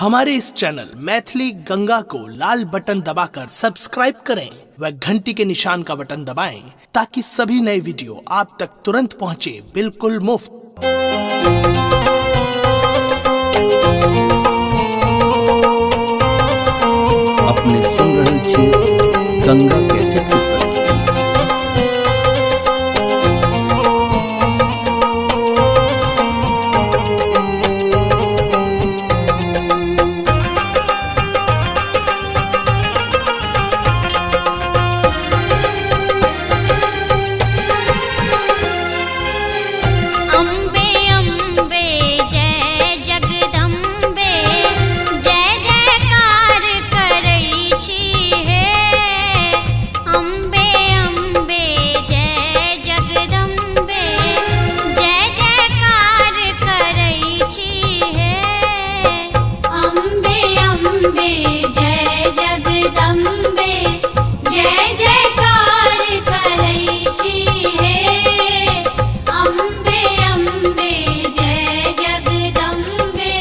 हमारे इस चैनल मैथिली गंगा को लाल बटन दबाकर सब्सक्राइब करें व घंटी के निशान का बटन दबाएं ताकि सभी नए वीडियो आप तक तुरंत पहुंचे बिल्कुल मुफ्त। अपने सुन रहल छी गंगा कैसेट की प्रस्तुति। अम्बे अम्बे जय जगदम्बे जय जयकार करै छी हे। अम्बे अम्बे जय जगदम्बे जय जयकार करै छी हे। अम्बे अम्बे जय जगदम्बे जय जयकार करै छी हे। अम्बे अम्बे जय जगदम्बे।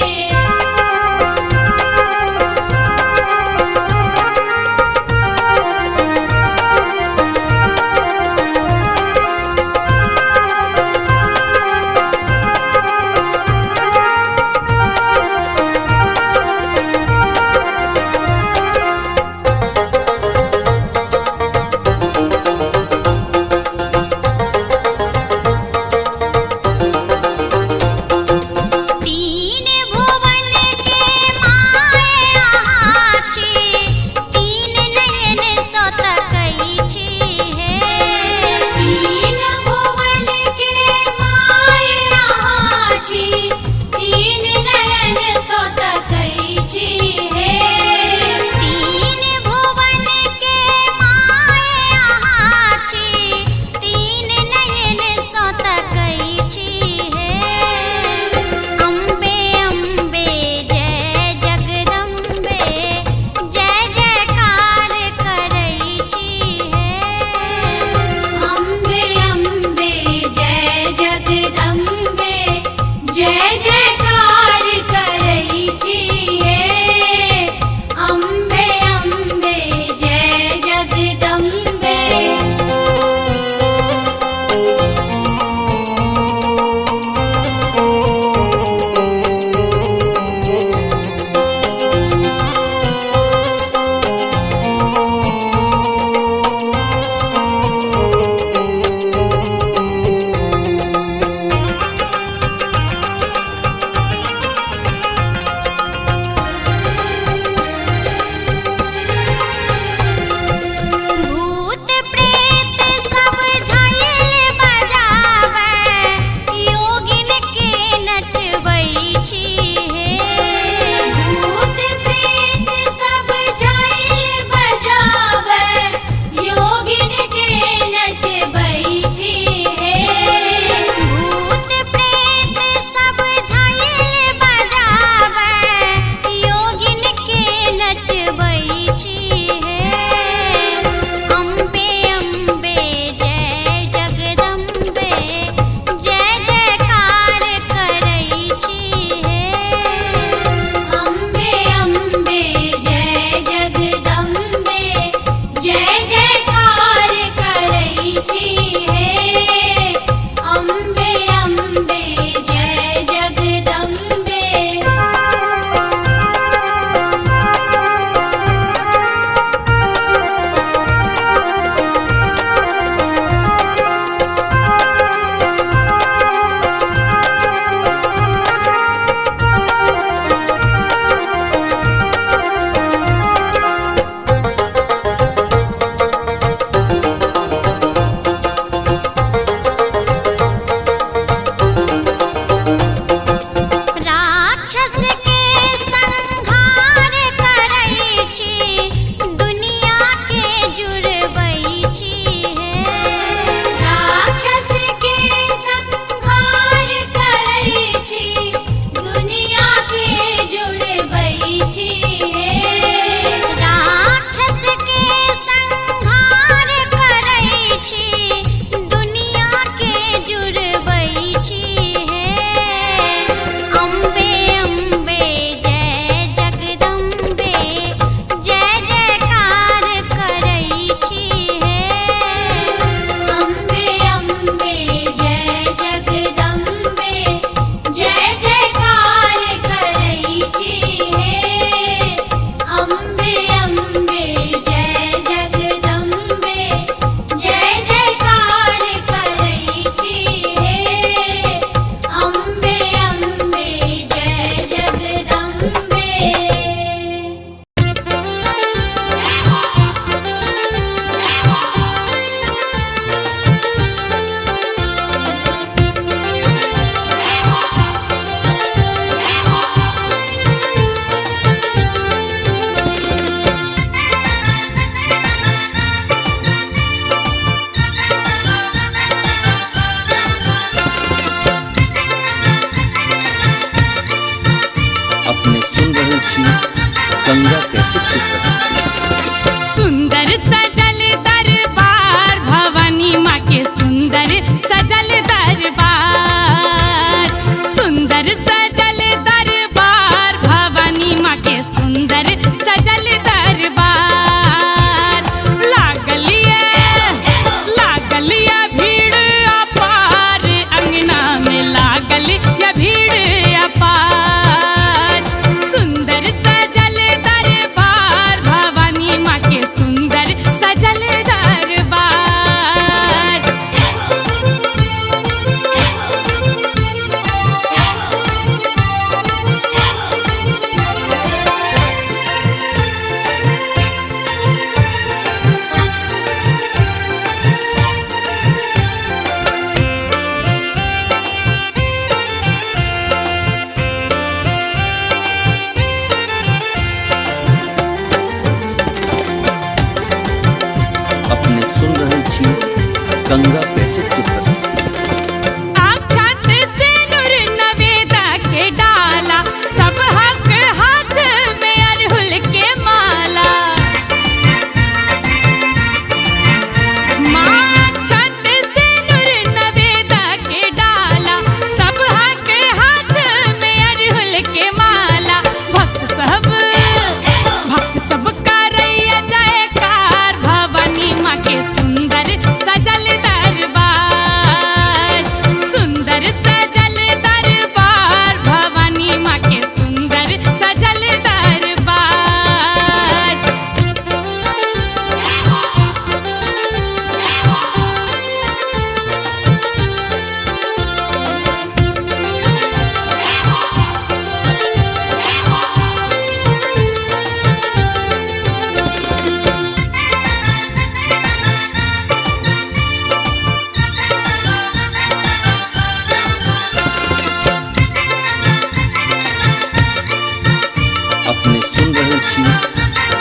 गंगा कैसेट की प्रस्तुति।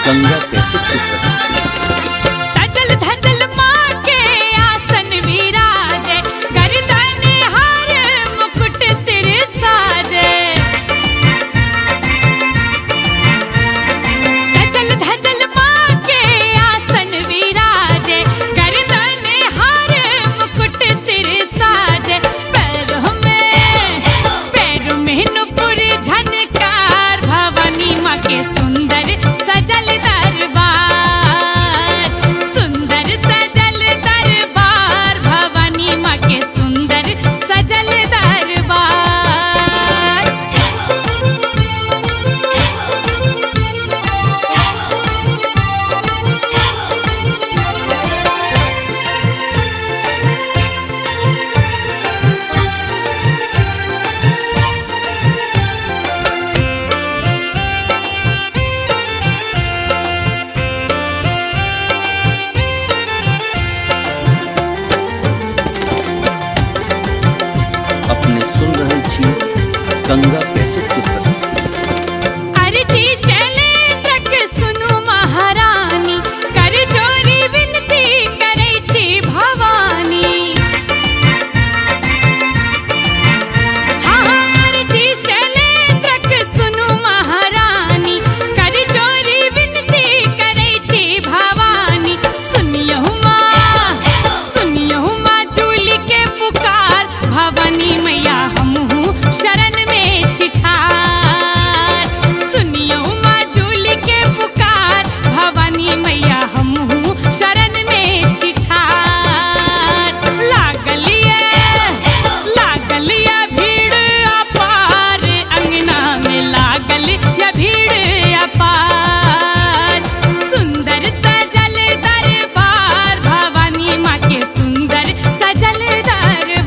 गंगा कैसेट की प्रस्तुति। सजल धजल माँ के आसन विराजे, गर्दन हार मुकुट सिर साजे। सजल धजल माँ के आसन विराजे, गर्दन हार मुकुट सिर साजे। पैरों में नुपुर झनकार, भवानी माँ के सुंदर सजल दरबार। सुंदर सजल दरबार, भवानी माँ के सुंदर सजल दरबार। गंगा कैसेट की प्रस्तुति। अर्जी शैलेंद्रक सुनु महारानी, कर जोरी विनती करै छी भवानी। हाँ अर्जी शैलेंद्रक सुनु महारानी, कर जोरी विनती करै छी भवानी। सुनियहु माँ जूली के पुकार, भवानी मैया हमहू शरण में छिठार। सुनियो माँ जूली के पुकार, भवानी मैया हमहू शरण में छिठार। लागल या भीड़ अपार, अंगना में लागल या भीड़ अपार। सुंदर सजल दरबार, भवानी माँ के सुंदर सजल दरबार।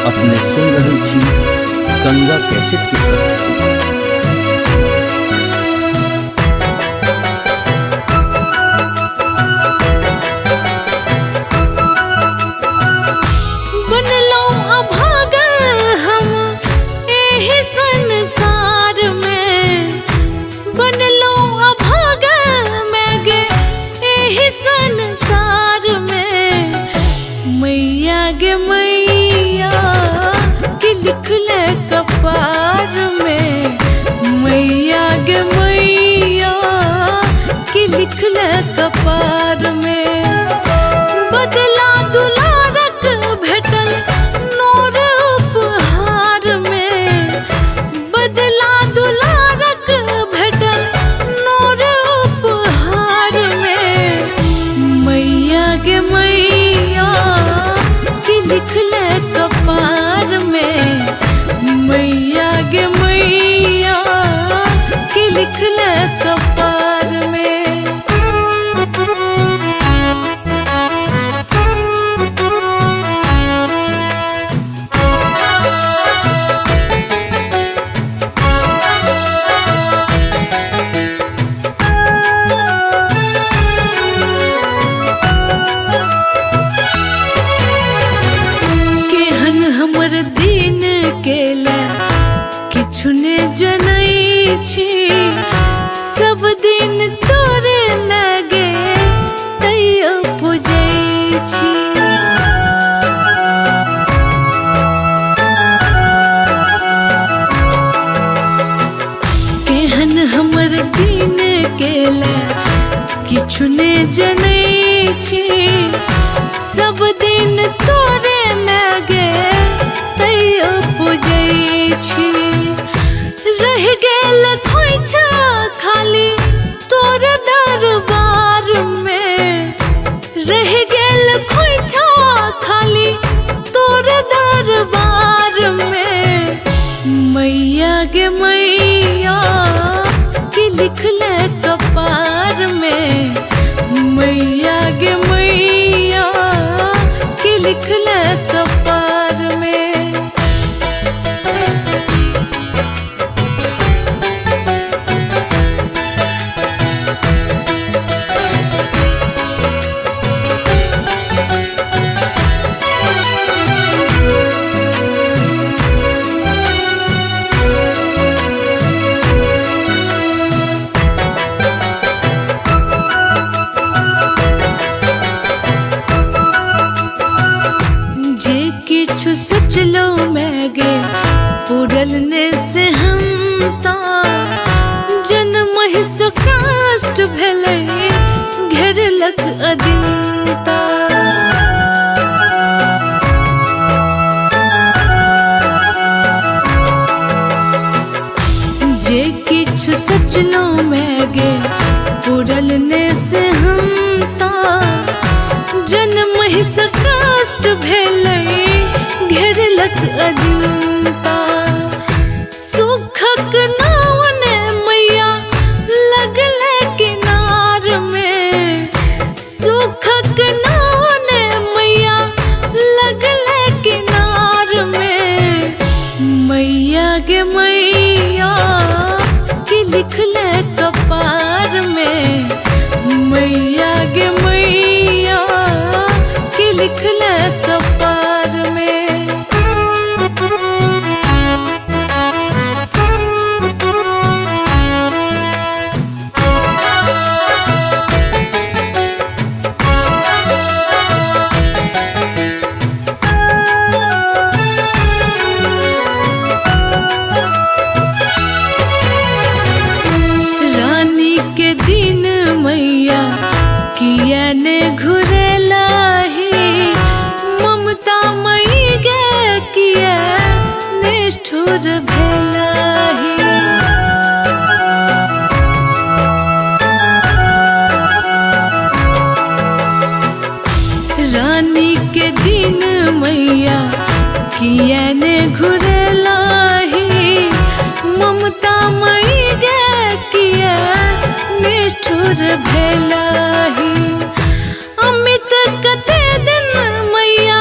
अपने सुन रहे छी गंगा कैसेट की प्रस्तुति। बनलो अभागा हम एही संसार में, बनलो अभागा मैं गे एही संसार में। मैया गे मैया कि लिखले कपार में, मैया गे मैया कि लिखले कपार में। बदला दुलारक भेटल नोर उपहार में, बदला दुलारक भेटल नोर उपहार में। मैया गे मैया कि लिखले कपार में, मैया गे मैया कि लिखले कपार में। छी सब दिन तोरे नगे तैयो पूजै छी। केहन हमर दिन केला किछु ने जनै छी सब दिन तोरे नगे तैयो पूजै छी। रह गेल खोइछा खाली तोर दरबार में, रह गेल खोइछा खाली तोर दरबार में। मैया गे मैया की लिखले कपार में, मैया गे मैया की लिखले कपार में। जे किछु सोचलो मैगे पूरलने से हम ता जन्म से कष्ट भेलै घेरलक अदिनता। जे किछु सोचलो मैगे पूरलने से हम ता जन्म से कष्ट भेलै घेरलक अदिनता। सुखक नावने मैया लगले किनार में, सुखक नावने मैया लगले किनार में। मैया गे मैया की लिखले कपार में, मैया गे मैया की लिखले कपार में। रानी के दिन मैया किया ने घुरेला ही, ममता मई गे किया निष्ठुर भेला ही। रानी के दिन मैया किया ने घुरेला ही, ममता मई गे किया निष्ठुर भेला ही। अमित कते दिन मैया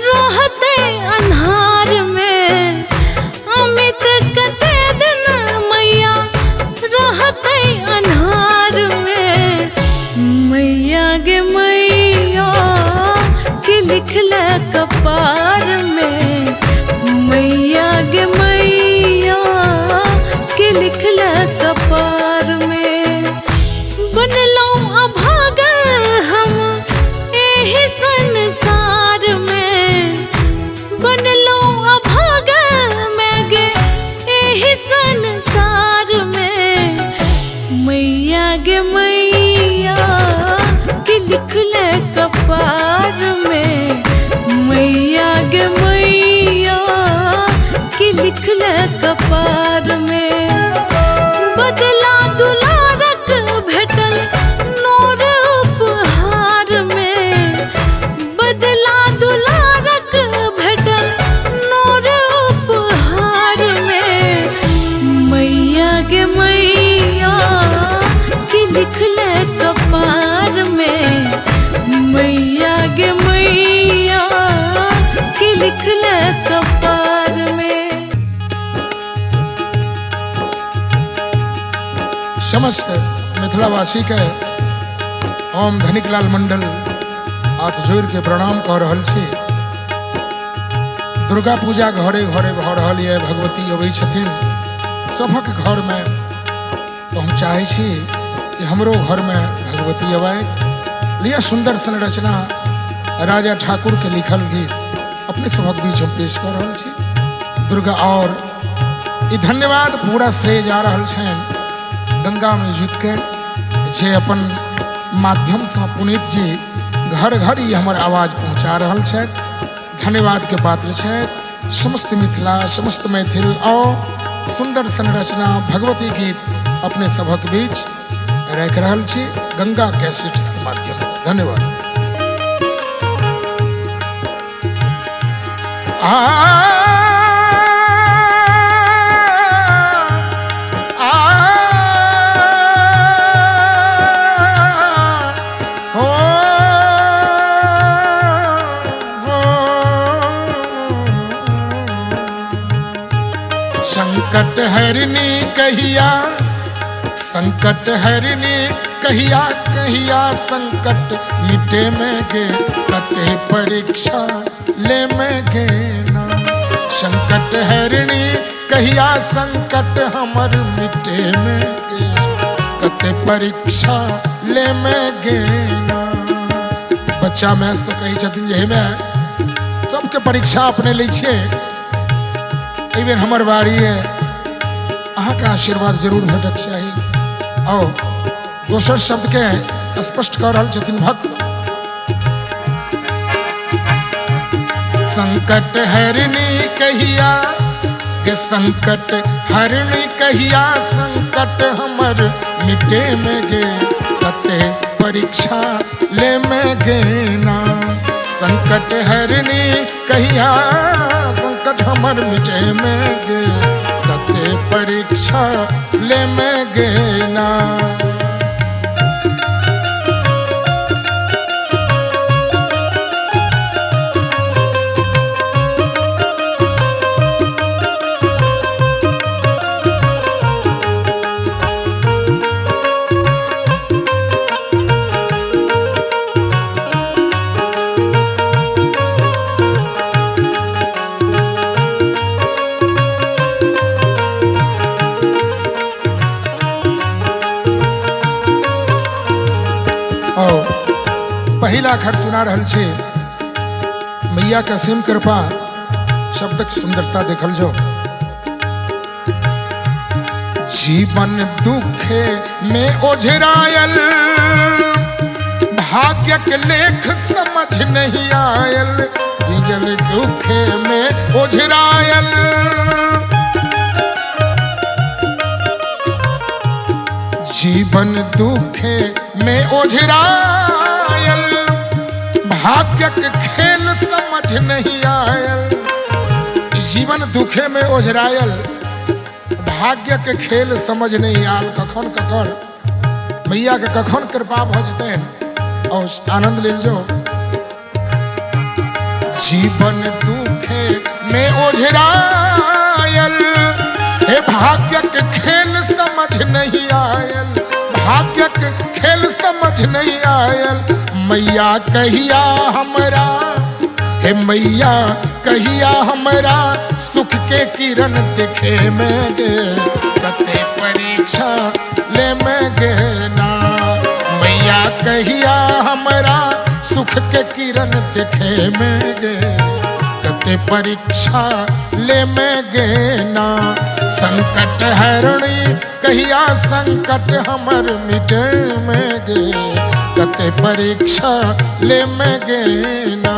रहते अन्हार में, अमित कते दिन मैया रहते अन्हार में। मैया गे मैया की लिखले कपार में, मैया गे मैया की लिखले कपार में। बनलो अभागल हम एही संसार में, बनलो अभागल मैं गे एही संसार में। मैया गे मैया की लिखले कपार में, मैया गे मैया की लिखले कपार में। बदला दुलारक भेटल नोर उपहार में, बदला दुलारक भेटल नोर उपहार में। मैया गे मैया की लिखले कपार में, मैया गे मैया की लिखले कपार में। समस्त मिथिलावासी के ओम धनिकलाल मंडल हाथ जोड़ के प्रणाम कह रहल छी। दुर्गा पूजा घरे घरे भ रहल है, भगवती अबै छथिन सभक घर में तो हम चाहे छी कि हमरो घर में भगवती अबैत। लिया सुंदर संरचना राजा ठाकुर के लिखल गीत अपने सभक बीच हम पेश कर रहा छी। दुर्गा और ई धन्यवाद पूरा श्रेय जा रहा छन गंगा म्यूजिक के, जे अपन माध्यम से पुनीत जी घर घर ही हमर आवाज पहुंचा रहा है। धन्यवाद के पात्र है समस्त मिथिला, समस्त मैथिल और सुंदर संरचना भगवती गीत अपने सभक बीच रख रहा छी गंगा कैसेट्स के माध्यम से। धन्यवाद। संकट हरनी कहिया, संकट हरनी कहिया, कहिया संकट मिटे में गे, कते परीक्षा ले में गे ना। संकट हरनी कहिया संकट हमर मिटे में गे, कते परीक्षा ले में गे ना। बच्चा में से कही छथिन जे में सबके परीक्षा अपने लै छियै, एहि बेर हमर बारी है, अहाँ का आशीर्वाद जरूर भेटक चाहिए। और दोसर शब्द के स्पष्ट कर रहा छथिन भक्त। संकट हरनी कहिया के, संकट हरनी कहिया संकट हमर मिटे में गे, कते परीक्षा ले में गे ना। संकट हरनी कहिया संकट हमर मिटे में गे, कते परीक्षा ले में गे ना। पहिला खर सुना रहल छे मैया के असीम कृपा, शब्दक सुंदरता देखल जो। जीवन दुखे में ओझरायल, भाग्य के लेख समझ नहीं आयल। जल दुखे में ओझरायल, जीवन दुखे में ओझरायल, भाग्य के खेल समझ नहीं आयल। जीवन दुखे में ओझरायल, भाग्य के खेल समझ नहीं आयल। कखन ककर मैया के कखन कृपा भजतन और आनंद ले जो। जीवन दुखे में ओझरायल, हे भाग्य के खेल समझ नहीं आयल, भाग्य के खेल समझ नहीं आयल। मैया कहिया हमरा, हे मैया कहिया हमरा सुख के किरण दिखे में गे, कते परीक्षा ले में गे ना। मैया कहिया हमरा सुख के किरण दिखे में गे, कते परीक्षा ले में गे ना। संकट हरणी कहिया संकट हमर मिटे में गे, कते परीक्षा ले में गे ना।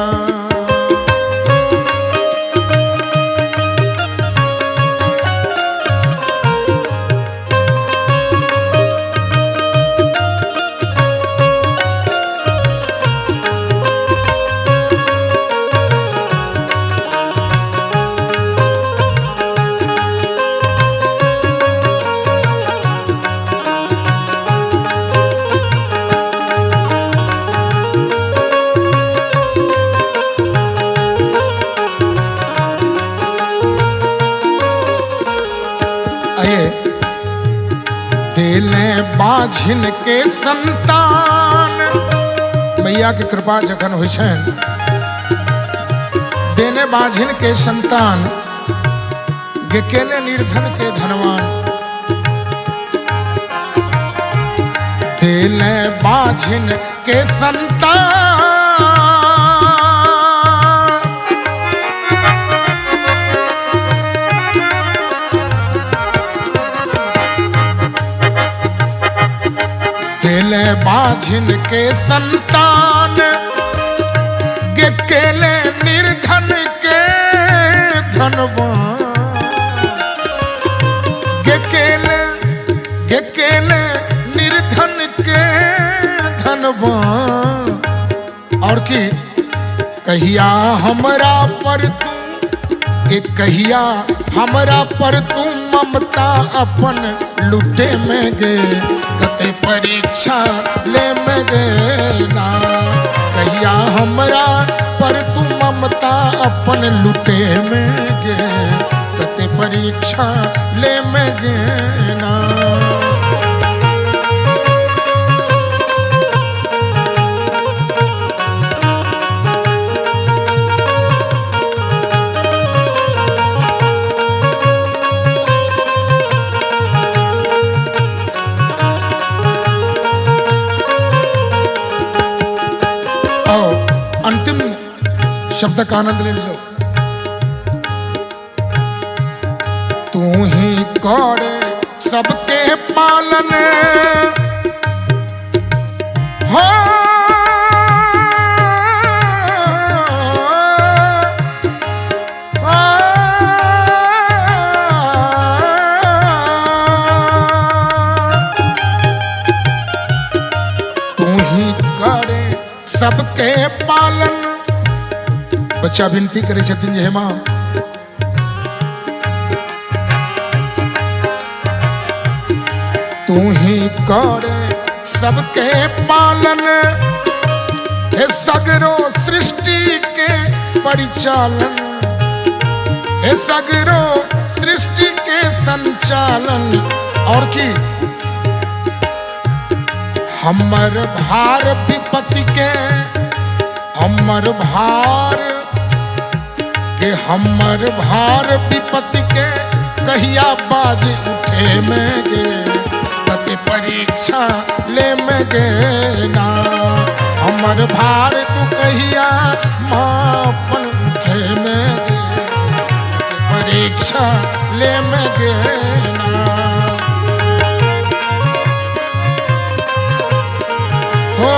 बाझिन के संतान, मैया के कृपा जखन होइ छन देने बाझिन के संतान, गेकेले निर्धन के धनवान। केले बाझिन के संतान। केले बाझिन के संतान गे केले निर्धन के धनवान। गे केले निर्धन के धनवान। और की कहिया हमरा पर तू कहिया हमरा पर तू ममता अपन लुटे में गे कते परीक्षा ले में गे ना। कहिया हमरा पर तू ममता अपन लुटे में गे कते परीक्षा ले में गे ना। अंतिम शब्द का आनंद ले लो। तू ही करे सबके पालन हो। तू ही करे सबके पालन। बच्चा विनती करे छथिन जे मां तू ही करे सबके पालन। हे सगरो सृष्टि के परिचालन। हे सगरो सृष्टि के संचालन। और की हमर भार विपत्ति के हमर भार के हमर भार विपत्ति के कहिया बाज उठे में गे कते परीक्षा ले में गे ना। हमर भार तू कहिया मापन उठे में गे कते परीक्षा ले में गे ना। हो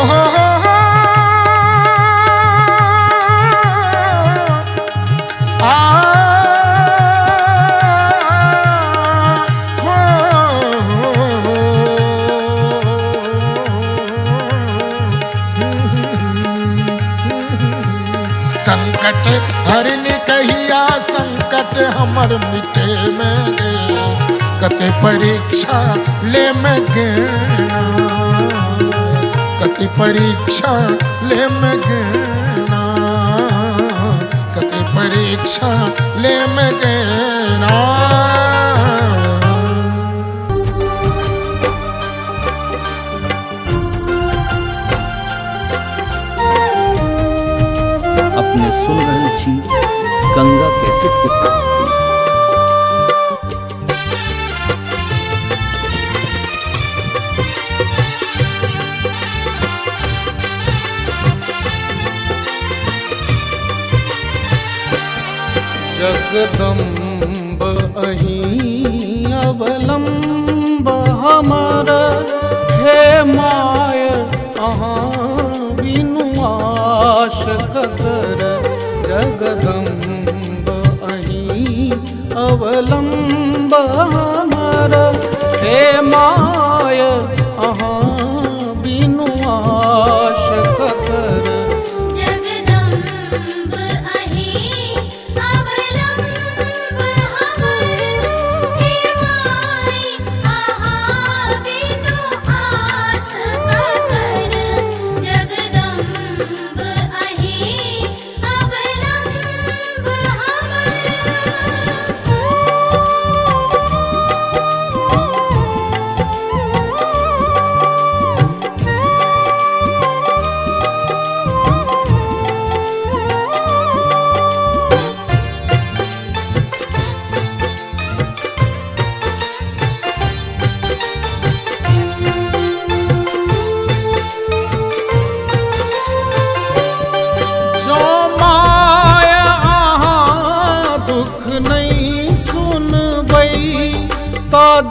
संकट हरनी कहिया संकट हमर मिटे में गे कते परीक्षा ले में गे ना। कते परीक्षा ले में गे ना। कते परीक्षा ले में गे ना। अपने सुन रहल छी गंगा कैसेट की प्रस्तुति। जगदम्ब अहीं अवलंब हमर हे माय अहाँ बिनु आश ककर। जगदम्ब अहीं अवलंब हमर हे माय अहाँ बिनु आश ककर।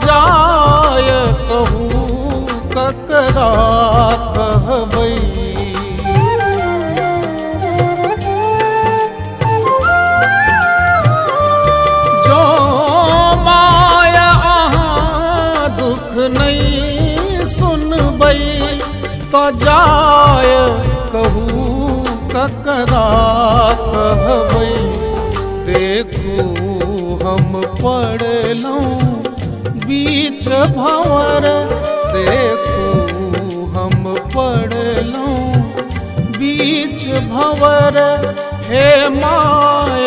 जाय कहूँ ककरा कहबै। जो माया अहाँ दुख नहीं सुनबै तो जाय कहूँ ककरा कहबै। देखू हम पड़लौं बीच भंवर, देखू हम पड़लौं बीच भंवर। हे माय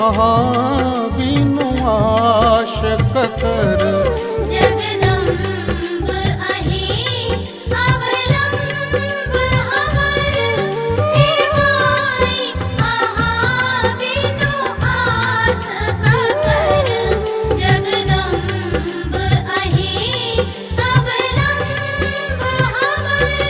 अहाँ बिनु आश ककर, जगदम्ब अहीं अवलंब हमर। हे माय अहाँ बिनु आस ककर, जगदम्ब अहीं अवलंब हमर।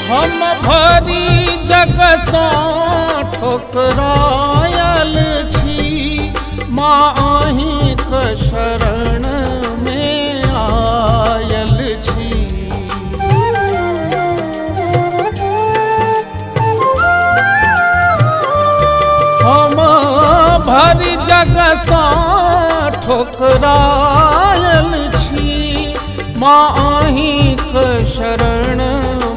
हम भरी जग सँ ठोकरायल छी, माँ अहींक शरण में आयल छी। हम भरी जग सँ ठोकरायल छी, माँ अहींक शरण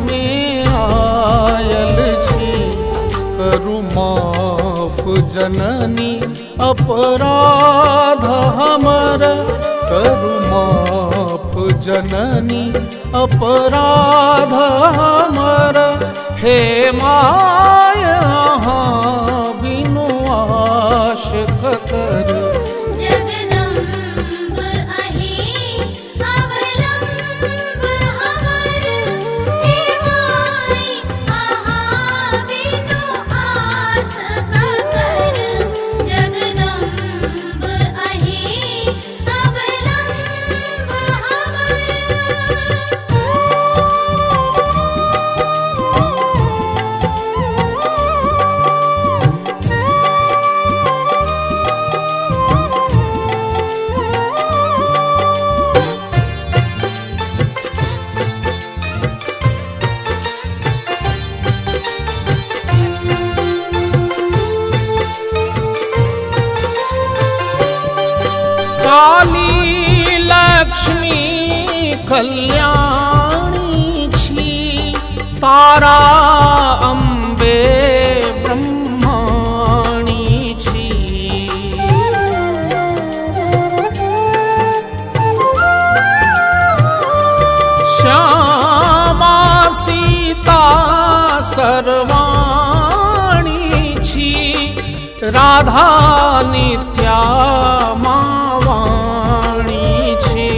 में आयल छी। करू माफ जननी अपराध हमर, करू माफ जननी अपराध हमर। हे माय अहाँ बिनु आश ककर, जगदम्ब अहीं अवलंब हमर। हे माय अहाँ बिनु आस ककर, जगदम्ब अहीं अवलंब हमर। काली लक्ष्मी कल्याणी छी, तारा अम्बे ब्रह्माणी छी। श्यामा सीता सर्वाणी छी, राधा नित्या मावाणी छी।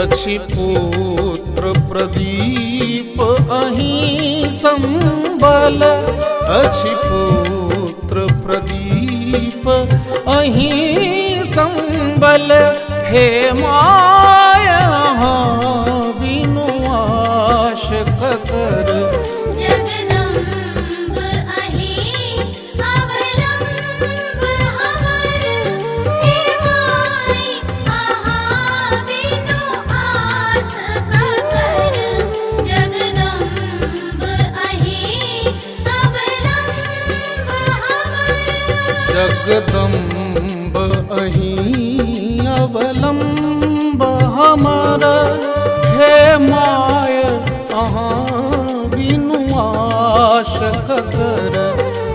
अछि पुत्र प्रदीप अहीं संबल, अछि पुत्र प्रदीप अहीं संबल। हे माय अहाँ बिनु आश ककर, जगदम्ब अहीं अवलंब हमर। हे माय अहाँ बिनु आस ककर, जगदम्ब अहीं अवलंब हमर। जगदम्ब अहीं अवलंब हमर। हे माय अहाँ बिनु आश ककर,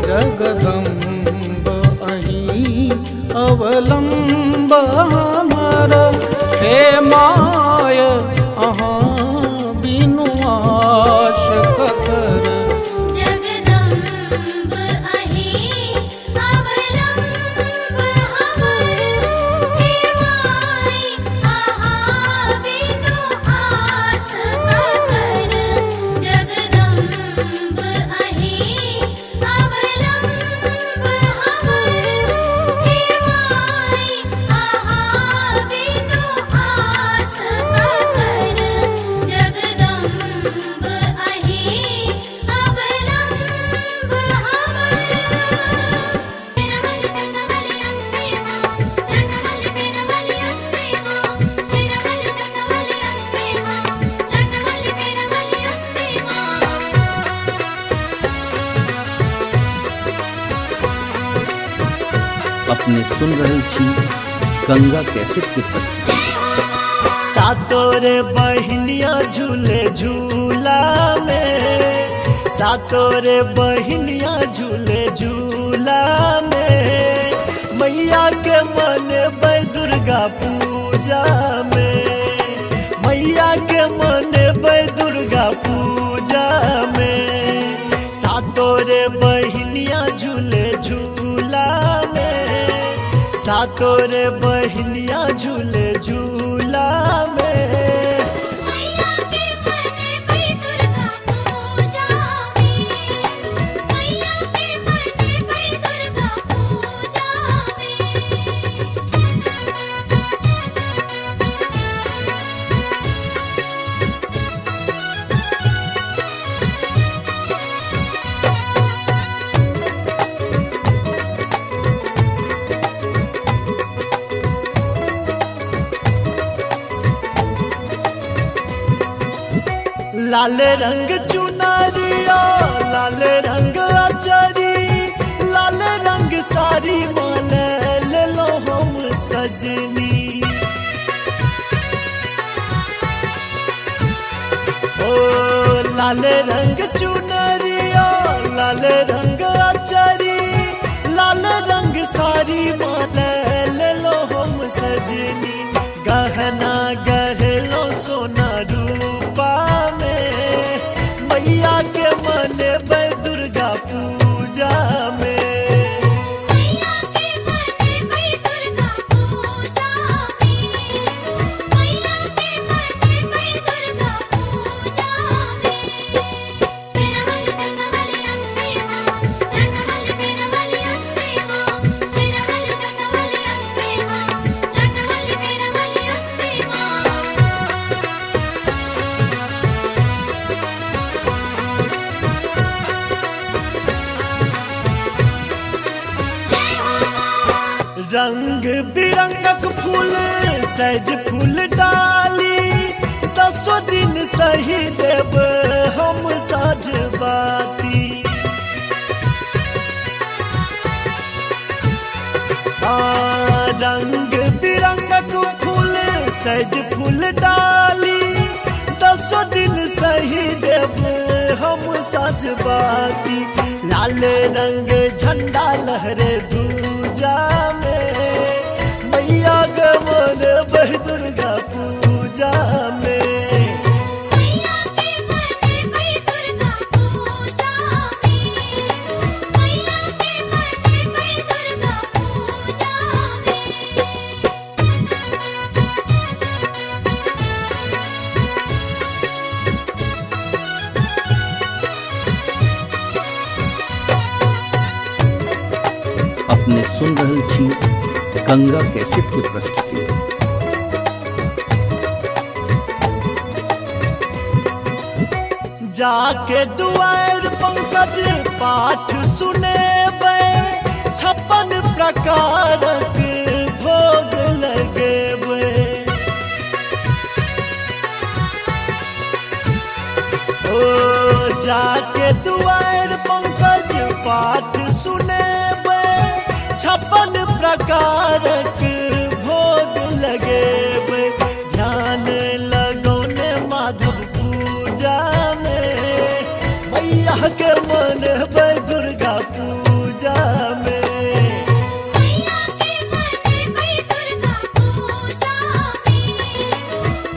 जगदम्ब अहीं अवलंब हमर। हे माय अहाँ बिनु आश ककर, जगदम्ब अहीं अवलंब हमर। हे माय अहाँ बिनु आस ककर, अपने सुन रहल छी गंगा कैसेट के प्रस्तुति। सातोरे बहिनिया झूले झूला में, सातोरे बहिनिया झूले झूला में, मैया के मन बै दुर्गा पूजा में, मैया के मन बै दुर्गा पूजा में। सातोरे बहिनिया झूले झूला में, सातोरे बहिनिया झूले झूला में। मैया के मन बै दुर्गा पूजा में, मैया के मन बै दुर्गा पूजा में। लाल रंग चुनरिया, लाल रंग अचरी, लाल रंग साड़ी माने ले लो हम सजनी। ओ लाल रंग चुनरिया, लाल रंग अचरी, लाल रंग साड़ी माने ले लो हम सजनी। गहना गहलो सोना रूपा में, मैया के मन बै दुर्गा पूजा में। मैया के मन बै दुर्गा पूजा में, मैया के मन बै दुर्गा पूजा में। तेरा बलि जगबलि अम्बे मां, लटबलि तेरा बलि अम्बे मां, तेरा बलि जगबलि अम्बे मां, लटबलि तेरा बलि अम्बे मां। रंग बिरंगक फूल सहज फूल डाली, 10 दिन सही देव हम साझ बाती। रंग बिरंगक फूल सहज फूल डाली, 10 दिन सही देव हम साझ बाती। लाल रंग झंडा लहरे दूजा में, मैया के मन बै दुर्गा पूजा में। मैया के मन बै दुर्गा पूजा में, मैया के मन बै दुर्गा पूजा में। अपने सुन रहल छी गंगा कैसेट के प्रस्तुति। जाके दुआर पंकज पाठ सुनेबै, 56 प्रकारक भोग लगेबै। ओ जाके दुआर पंकज पाठ सुनेबै, 56 प्रकारक भोग लगेबै। ध्यान लगौने माधव पूजा में, मैया के मन बै दुर्गा पूजा में। मैया के मन बै दुर्गा पूजा में,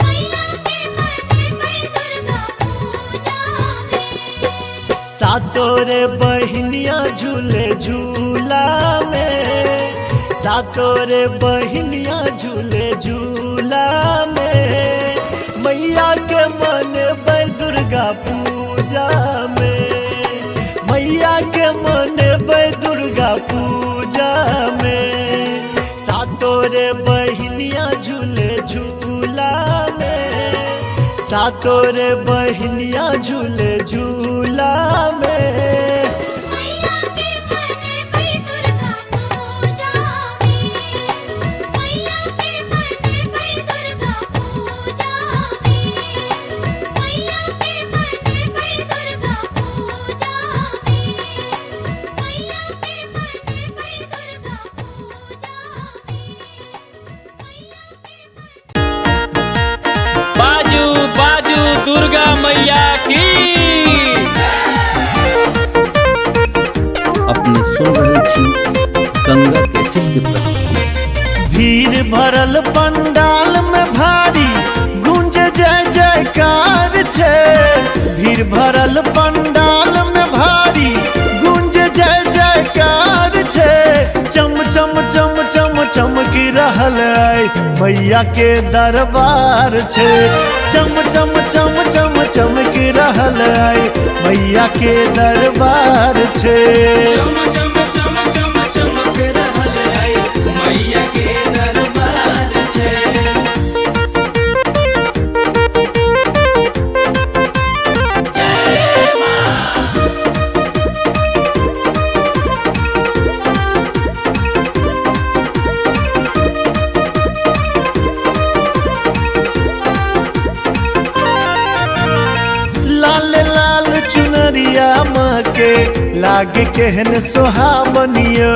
मैया के मन बै दुर्गा पूजा में। सातोरे बहिनिया झूले झूला में, सातोरे बहिनिया झूले झूला में, मैया के मन बै दुर्गा पूजा में, मैया के मन बै दुर्गा पूजा में। सातोरे बहिनिया झूले झूला में, सातोरे बहिनिया झूले झूला में। दुर्गा पूजा कैसेट की प्रस्तुति। भीड़ भरल पंडाल में भारी गुंज जय जयकार छे। भीड़ भरल पंडाल में भारी गुंज जय जयकार छे। चम चम चम चम चमकी रहल है मैया के दरबार छे। चम चम चम चम चमकी रहल है मैया के दरबार छे। चम चम चम चम चमक रहल है मैया के दरबार छे। लाल लाल चुनरिया माँ के लागे केहन सुहावनियो।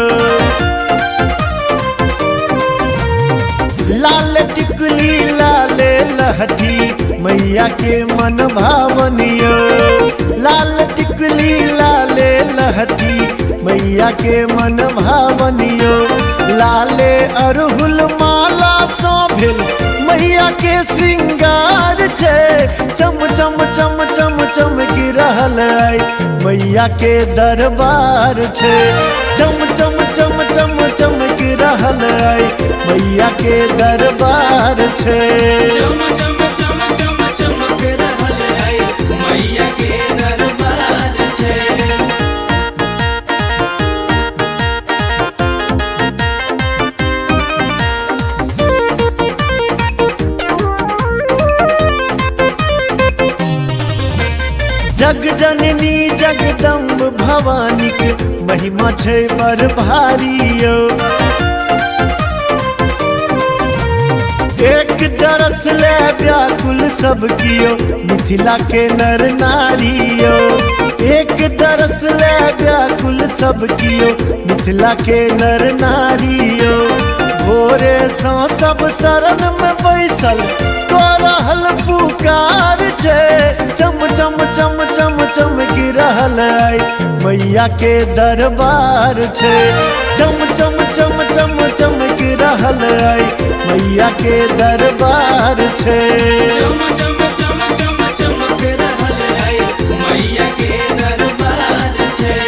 लाल टिकुली लाले लहठी मैया के मन भावनियो। लाल टिकुली लाले लहठी मैया के मन भावनियो। लाले अरहुल माला शोभिल मैया के श्रृंगार छे। चम चम चम चम चमकी रहल है मैया के दरबार छे। चम चम चम चम चमकी रहल है मैया के दरबार छे। चम चम चम चम चमक रहल है मैया के दरबार छे। जग जननी जगदम्ब भवानी के महिमा छे बड़ भारी यो। एक दरस ले व्याकुल सब कियो मिथिला के नर नारियो। एक दरस ले व्याकुल सब कियो मिथिला के नर नारियो। भोरे सो सब शरण में बैसल को रहल पुकार छे। चम चम चम चम चमकी रहल है मैया के दरबार छे। चम चम चम चम चमकी रहल है मैया के दरबार छे। चम चम चम चम चमक रहल है मैया के दरबार छे।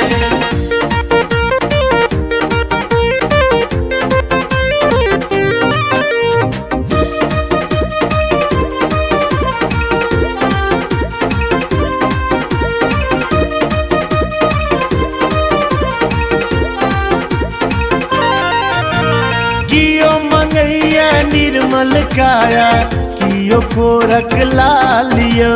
कियो मंगैया निर्मल काया कियो कोरक लालियो।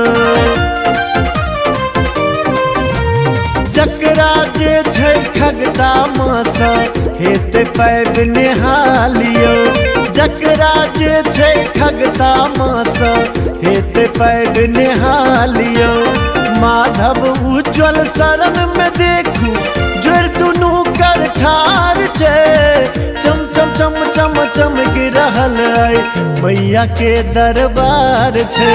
जकरा जे छै खगता मासा हेते पैब नेहालियो। जकरा जे छै खगता मासा हेते पैब नेहालियो। माधव उज्जवल शरण में देखू जोर दुनू कर ठार छे। चम चम चम चम चमकी रहल है मैया के दरबार छे।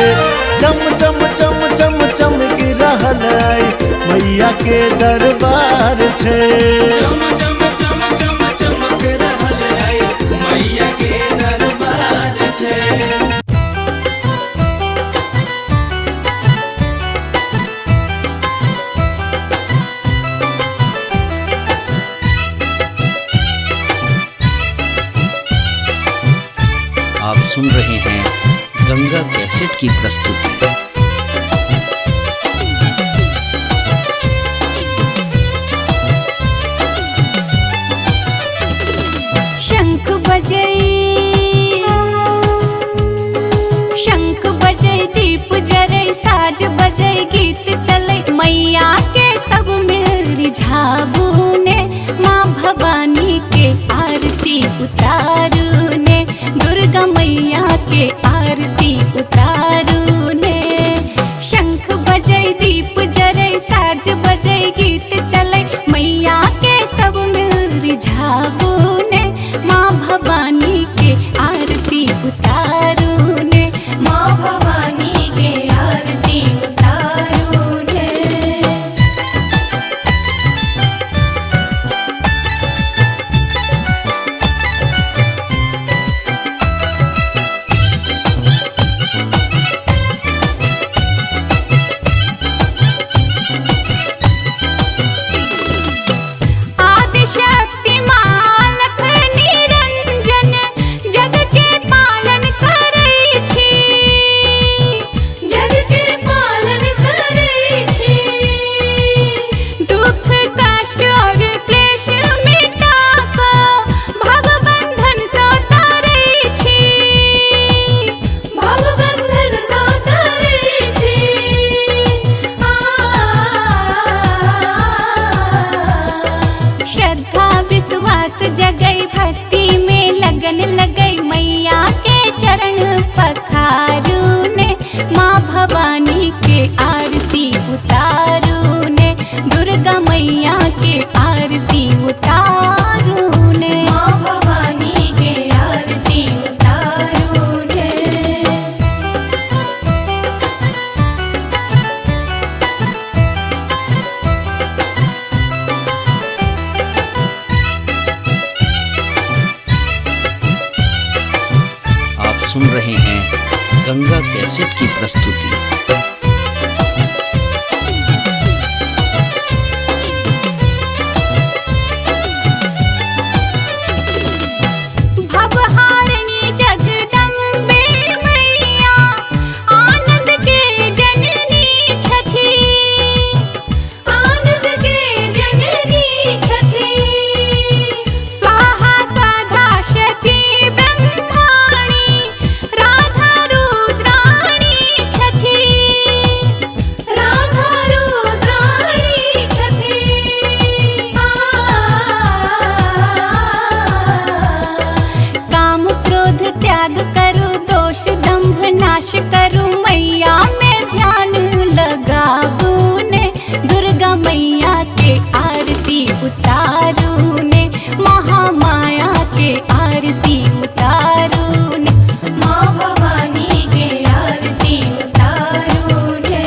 चम चम चम चम चमकी रहल है मैया के दरबार छे। चम चम चम चम चमक रहल है मैया के दरबार छे। आप सुन रहे हैं गंगा कैसेट की प्रस्तुति। शंख बजै दीप जरै साज बजै गीत चलै मैया के सब में रिझाबू ने। माँ भवानी के आरती उतारू ने। दुर्गा मैया के आरती उतारू ने। शंख बजै दीप जरै साज बजै गीत चलै मैया के सब में रिझाबू ने। माँ भवानी के आरती उतारू ने। माँ भवानी के आरती उतारू ने। दुख कष्ट और क्लेश मिटाको भव बंधन सँ तारै छी, भव बंधन सँ तारै छी। श्रद्धा विश्वास जगै भक्ति में लगन लगै मैया के चरण पखारू ने माँ भवानी के आरती उतारू ने, दुर्गा मैया के आरती उतारू ने, माँ भवानी के आरती उतारू ने। आप सुन रहे हैं गंगा कैसेट की प्रस्तुति। भवहारिणी जगदम्बे मैया आनंद के जननी छथि, आनंद के जननी छथि। स्वाहा साधा शची ब्रह्माणी राधा रुद्राणी छथि, राधा रुद्राणी छथि। काम क्रोध त्याग करो दोष दंभ नाश करो मैया में ध्यान लगाबू ने, दुर्गा मैया के आरती उतारू ने, महामाया के आरती उतारू ने, माँ भवानी के आरती उतारू ने।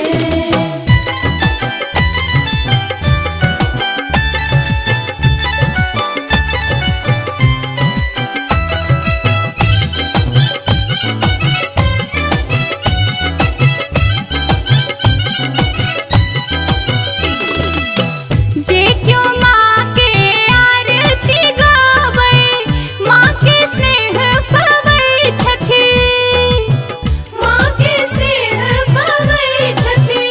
जे क्यों माँ के आरती गाबै माँ के स्नेह पबै छथि, माँ के स्नेह पबै छथि।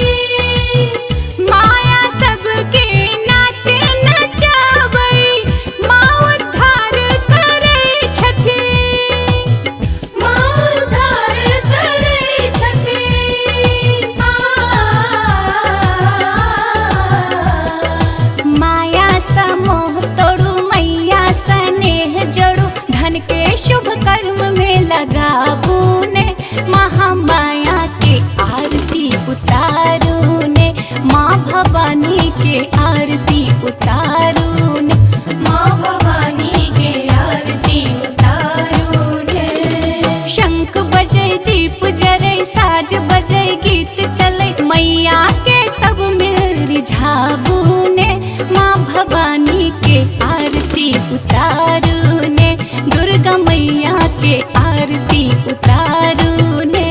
माया सबके नाच नचाबै माँ उद्धार करै छथि, माँ उद्धार करै छथि। माया सा मोह तोड़ू मैया स्नेह जोड़ू, धन के शुभ कर्म में लगाबू ने, महामाया के आरती उतारू ने, माँ भवानी के आरती उतारू ने, माँ भवानी के आरती उतारू ने। शंख बजै दीप जरै साज बजै गीत चलै मैया के सब मिल रिझाबू ने, माँ भवानी के आरती उतारू ने, दुर्गा मैया के आरती उतारू ने।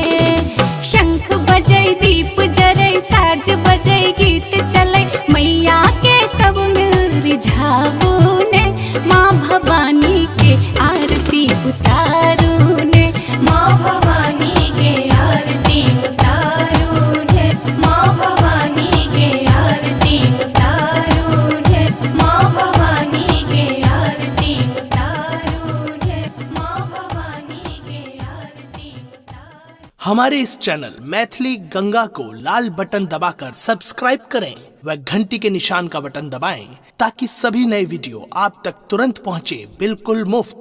शंख बजै दीप जरै साज बजै गीत चलै मैया के सब मिल रिझाबू ने, माँ भवानी के आरती उतारू ने, माँ भवानी के आरती उतारू ने, माँ भवानी के आरती उतारू ने, माँ भवानी के आरती उतारू ने, माँ भवानी के आरती उतारू। हमारे इस चैनल मैथिली गंगा को लाल बटन दबाकर सब्सक्राइब करें व घंटी के निशान का बटन दबाएं ताकि सभी नए वीडियो आप तक तुरंत पहुंचे बिल्कुल मुफ्त।